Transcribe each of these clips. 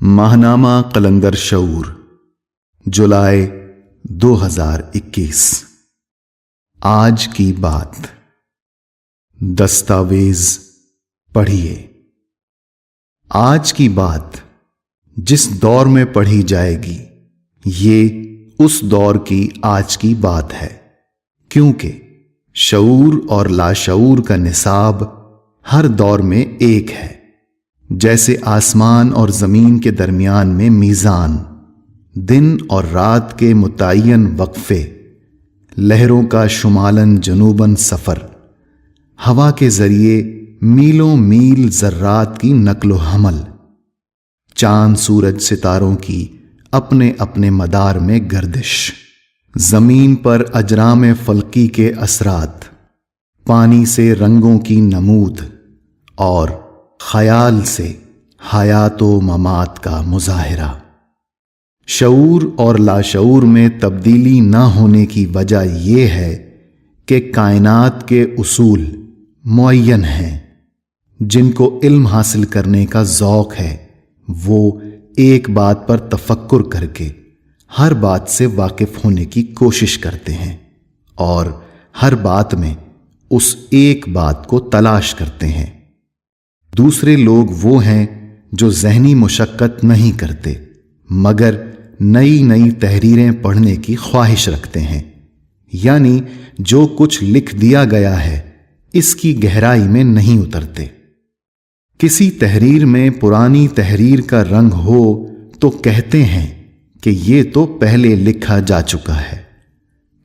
ماہنامہ قلندر شعور جولائی 2021۔ آج کی بات۔ دستاویز پڑھیے۔ آج کی بات جس دور میں پڑھی جائے گی یہ اس دور کی آج کی بات ہے، کیونکہ شعور اور لاشعور کا نصاب ہر دور میں ایک ہے، جیسے آسمان اور زمین کے درمیان میں میزان، دن اور رات کے متعین وقفے، لہروں کا شمالاً جنوباً سفر، ہوا کے ذریعے میلوں میل ذرات کی نقل و حمل، چاند سورج ستاروں کی اپنے اپنے مدار میں گردش، زمین پر اجرام فلکی کے اثرات، پانی سے رنگوں کی نمود اور خیال سے حیات و ممات کا مظاہرہ۔ شعور اور لاشعور میں تبدیلی نہ ہونے کی وجہ یہ ہے کہ کائنات کے اصول معین ہیں۔ جن کو علم حاصل کرنے کا ذوق ہے وہ ایک بات پر تفکر کر کے ہر بات سے واقف ہونے کی کوشش کرتے ہیں اور ہر بات میں اس ایک بات کو تلاش کرتے ہیں۔ دوسرے لوگ وہ ہیں جو ذہنی مشقت نہیں کرتے مگر نئی نئی تحریریں پڑھنے کی خواہش رکھتے ہیں، یعنی جو کچھ لکھ دیا گیا ہے اس کی گہرائی میں نہیں اترتے۔ کسی تحریر میں پرانی تحریر کا رنگ ہو تو کہتے ہیں کہ یہ تو پہلے لکھا جا چکا ہے،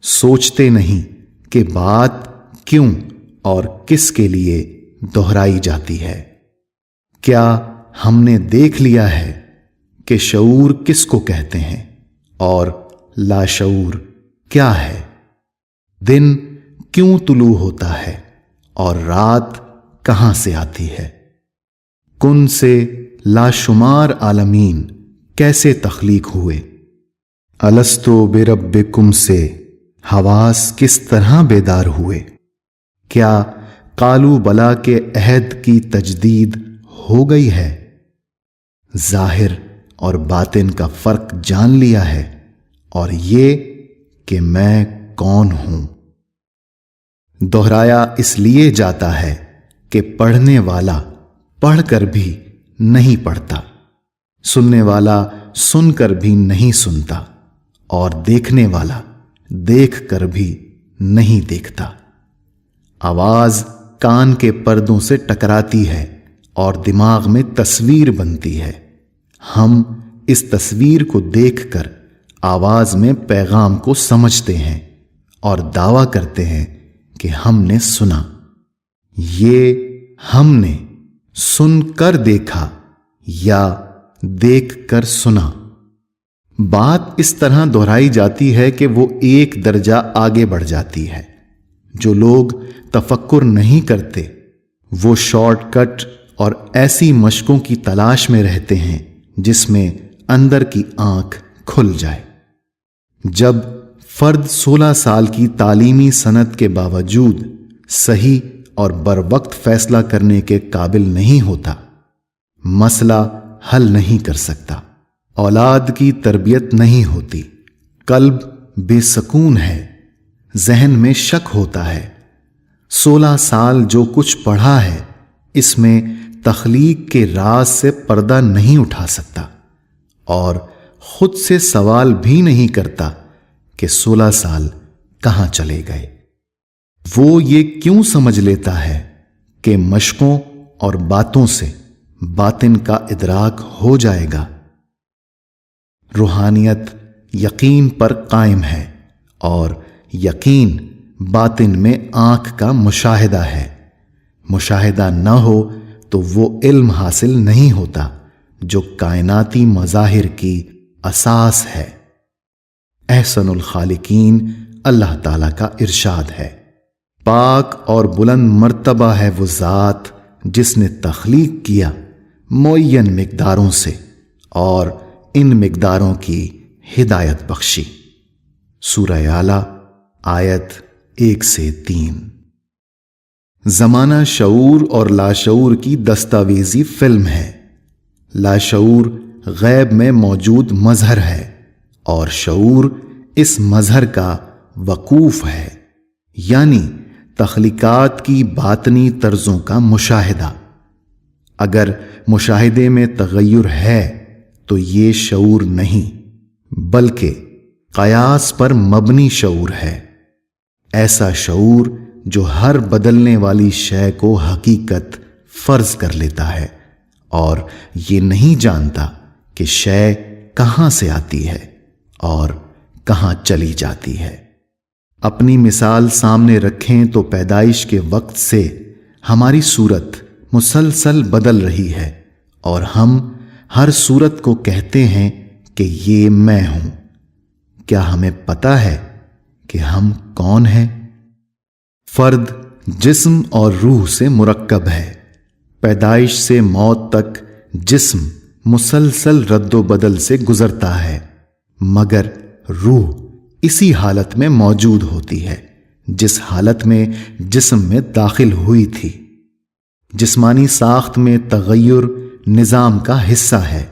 سوچتے نہیں کہ بات کیوں اور کس کے لیے دہرائی جاتی ہے۔ کیا ہم نے دیکھ لیا ہے کہ شعور کس کو کہتے ہیں اور لاشعور کیا ہے؟ دن کیوں طلوع ہوتا ہے اور رات کہاں سے آتی ہے؟ کن سے لاشمار عالمین کیسے تخلیق ہوئے؟ الستو بربکم سے حواس کس طرح بیدار ہوئے؟ کیا قالوا بلا کے عہد کی تجدید ہو گئی ہے؟ ظاہر اور باطن کا فرق جان لیا ہے اور یہ کہ میں کون ہوں۔ دہرایا اس لیے جاتا ہے کہ پڑھنے والا پڑھ کر بھی نہیں پڑھتا، سننے والا سن کر بھی نہیں سنتا اور دیکھنے والا دیکھ کر بھی نہیں دیکھتا۔ آواز کان کے پردوں سے ٹکراتی ہے اور دماغ میں تصویر بنتی ہے۔ ہم اس تصویر کو دیکھ کر آواز میں پیغام کو سمجھتے ہیں اور دعویٰ کرتے ہیں کہ ہم نے سنا۔ یہ ہم نے سن کر دیکھا یا دیکھ کر سنا۔ بات اس طرح دہرائی جاتی ہے کہ وہ ایک درجہ آگے بڑھ جاتی ہے۔ جو لوگ تفکر نہیں کرتے وہ شارٹ کٹ اور ایسی مشقوں کی تلاش میں رہتے ہیں جس میں اندر کی آنکھ کھل جائے۔ جب فرد 16 سال کی تعلیمی سنت کے باوجود صحیح اور بروقت فیصلہ کرنے کے قابل نہیں ہوتا، مسئلہ حل نہیں کر سکتا، اولاد کی تربیت نہیں ہوتی، قلب بے سکون ہے، ذہن میں شک ہوتا ہے، 16 سال جو کچھ پڑھا ہے اس میں تخلیق کے راز سے پردہ نہیں اٹھا سکتا اور خود سے سوال بھی نہیں کرتا کہ 16 سال کہاں چلے گئے۔ وہ یہ کیوں سمجھ لیتا ہے کہ مشقوں اور باتوں سے باطن کا ادراک ہو جائے گا؟ روحانیت یقین پر قائم ہے اور یقین باطن میں آنکھ کا مشاہدہ ہے۔ مشاہدہ نہ ہو تو وہ علم حاصل نہیں ہوتا جو کائناتی مظاہر کی اساس ہے۔ احسن الخالقین اللہ تعالیٰ کا ارشاد ہے، پاک اور بلند مرتبہ ہے وہ ذات جس نے تخلیق کیا معین مقداروں سے اور ان مقداروں کی ہدایت بخشی۔ سورہ اعلیٰ آیت 1 سے 3۔ زمانہ شعور اور لاشعور کی دستاویزی فلم ہے۔ لاشعور غیب میں موجود مظہر ہے اور شعور اس مظہر کا وقوف ہے، یعنی تخلیقات کی باطنی طرزوں کا مشاہدہ۔ اگر مشاہدے میں تغیر ہے تو یہ شعور نہیں بلکہ قیاس پر مبنی شعور ہے، ایسا شعور جو ہر بدلنے والی شے کو حقیقت فرض کر لیتا ہے اور یہ نہیں جانتا کہ شے کہاں سے آتی ہے اور کہاں چلی جاتی ہے۔ اپنی مثال سامنے رکھیں تو پیدائش کے وقت سے ہماری صورت مسلسل بدل رہی ہے اور ہم ہر صورت کو کہتے ہیں کہ یہ میں ہوں۔ کیا ہمیں پتہ ہے کہ ہم کون ہیں؟ فرد جسم اور روح سے مرکب ہے۔ پیدائش سے موت تک جسم مسلسل رد و بدل سے گزرتا ہے، مگر روح اسی حالت میں موجود ہوتی ہے جس حالت میں جسم میں داخل ہوئی تھی۔ جسمانی ساخت میں تغیر نظام کا حصہ ہے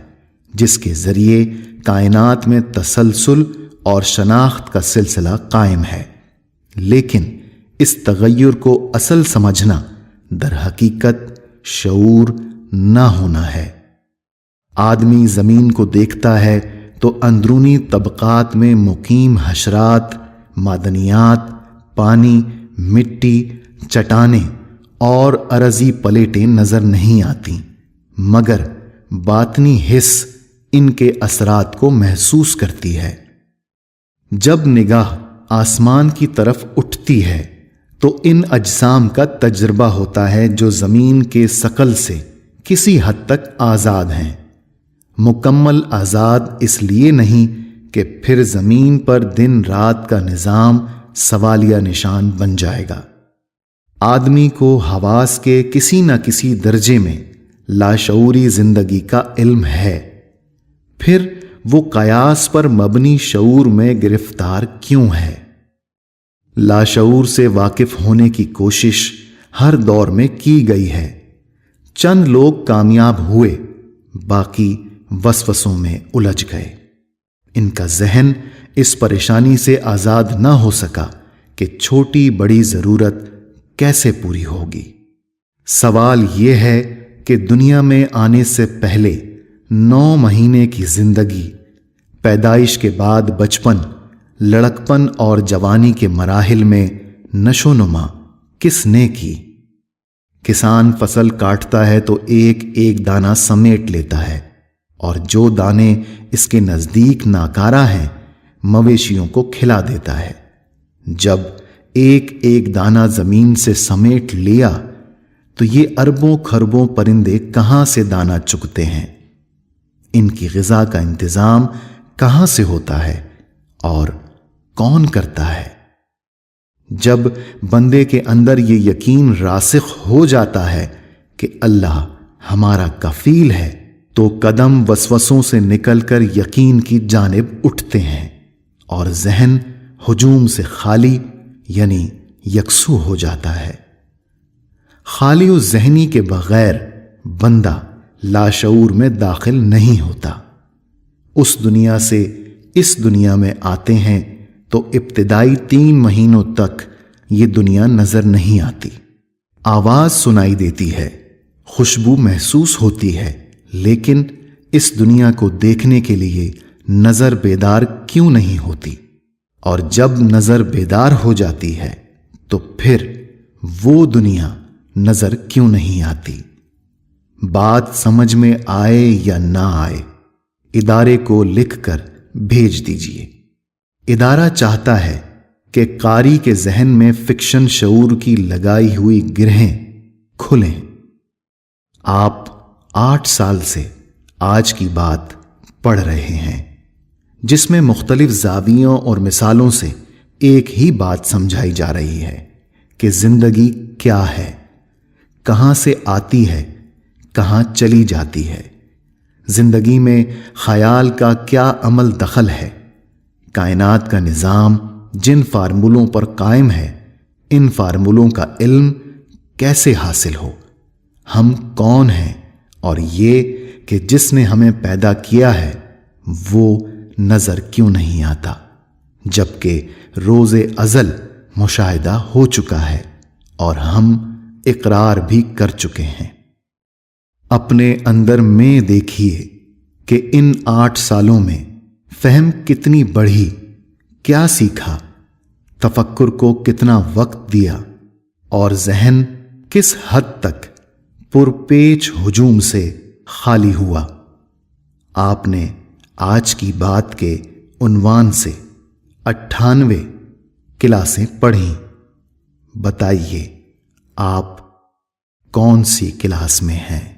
جس کے ذریعے کائنات میں تسلسل اور شناخت کا سلسلہ قائم ہے، لیکن اس تغیر کو اصل سمجھنا در حقیقت شعور نہ ہونا ہے۔ آدمی زمین کو دیکھتا ہے تو اندرونی طبقات میں مقیم حشرات، معدنیات، پانی، مٹی، چٹانیں اور ارضی پلیٹیں نظر نہیں آتی، مگر باطنی حس ان کے اثرات کو محسوس کرتی ہے۔ جب نگاہ آسمان کی طرف اٹھتی ہے تو ان اجسام کا تجربہ ہوتا ہے جو زمین کے ثقل سے کسی حد تک آزاد ہیں۔ مکمل آزاد اس لیے نہیں کہ پھر زمین پر دن رات کا نظام سوالیہ نشان بن جائے گا۔ آدمی کو حواس کے کسی نہ کسی درجے میں لاشعوری زندگی کا علم ہے، پھر وہ قیاس پر مبنی شعور میں گرفتار کیوں ہے؟ لاشعور سے واقف ہونے کی کوشش ہر دور میں کی گئی ہے۔ چند لوگ کامیاب ہوئے، باقی وسوسوں میں الجھ گئے۔ ان کا ذہن اس پریشانی سے آزاد نہ ہو سکا کہ چھوٹی بڑی ضرورت کیسے پوری ہوگی۔ سوال یہ ہے کہ دنیا میں آنے سے پہلے 9 مہینے کی زندگی، پیدائش کے بعد بچپن، لڑکپن اور جوانی کے مراحل میں نشو نما کس نے کی؟ کسان فصل کاٹتا ہے تو ایک ایک دانہ سمیٹ لیتا ہے، اور جو دانے اس کے نزدیک ناکارہ ہیں مویشیوں کو کھلا دیتا ہے۔ جب ایک ایک دانہ زمین سے سمیٹ لیا تو یہ اربوں کھربوں پرندے کہاں سے دانہ چگتے ہیں؟ ان کی غذا کا انتظام کہاں سے ہوتا ہے اور کون کرتا ہے؟ جب بندے کے اندر یہ یقین راسخ ہو جاتا ہے کہ اللہ ہمارا کفیل ہے تو قدم وسوسوں سے نکل کر یقین کی جانب اٹھتے ہیں اور ذہن ہجوم سے خالی یعنی یکسو ہو جاتا ہے۔ خالی و ذہنی کے بغیر بندہ لاشعور میں داخل نہیں ہوتا۔ اس دنیا سے اس دنیا میں آتے ہیں تو ابتدائی 3 مہینوں تک یہ دنیا نظر نہیں آتی۔ آواز سنائی دیتی ہے، خوشبو محسوس ہوتی ہے، لیکن اس دنیا کو دیکھنے کے لیے نظر بیدار کیوں نہیں ہوتی؟ اور جب نظر بیدار ہو جاتی ہے تو پھر وہ دنیا نظر کیوں نہیں آتی؟ بات سمجھ میں آئے یا نہ آئے، ادارے کو لکھ کر بھیج دیجیے۔ ادارہ چاہتا ہے کہ قاری کے ذہن میں فکشن شعور کی لگائی ہوئی گرہیں کھلیں۔ آپ 8 سال سے آج کی بات پڑھ رہے ہیں جس میں مختلف زاویوں اور مثالوں سے ایک ہی بات سمجھائی جا رہی ہے کہ زندگی کیا ہے، کہاں سے آتی ہے، کہاں چلی جاتی ہے، زندگی میں خیال کا کیا عمل دخل ہے، کائنات کا نظام جن فارمولوں پر قائم ہے ان فارمولوں کا علم کیسے حاصل ہو، ہم کون ہیں اور یہ کہ جس نے ہمیں پیدا کیا ہے وہ نظر کیوں نہیں آتا، جبکہ روز ازل مشاہدہ ہو چکا ہے اور ہم اقرار بھی کر چکے ہیں۔ اپنے اندر میں دیکھیے کہ ان 8 سالوں میں فہم کتنی بڑھی، کیا سیکھا، تفکر کو کتنا وقت دیا اور ذہن کس حد تک پرپیچ ہجوم سے خالی ہوا۔ آپ نے آج کی بات کے عنوان سے 98 کلاسیں پڑھیں۔ بتائیے آپ کون سی کلاس میں ہیں؟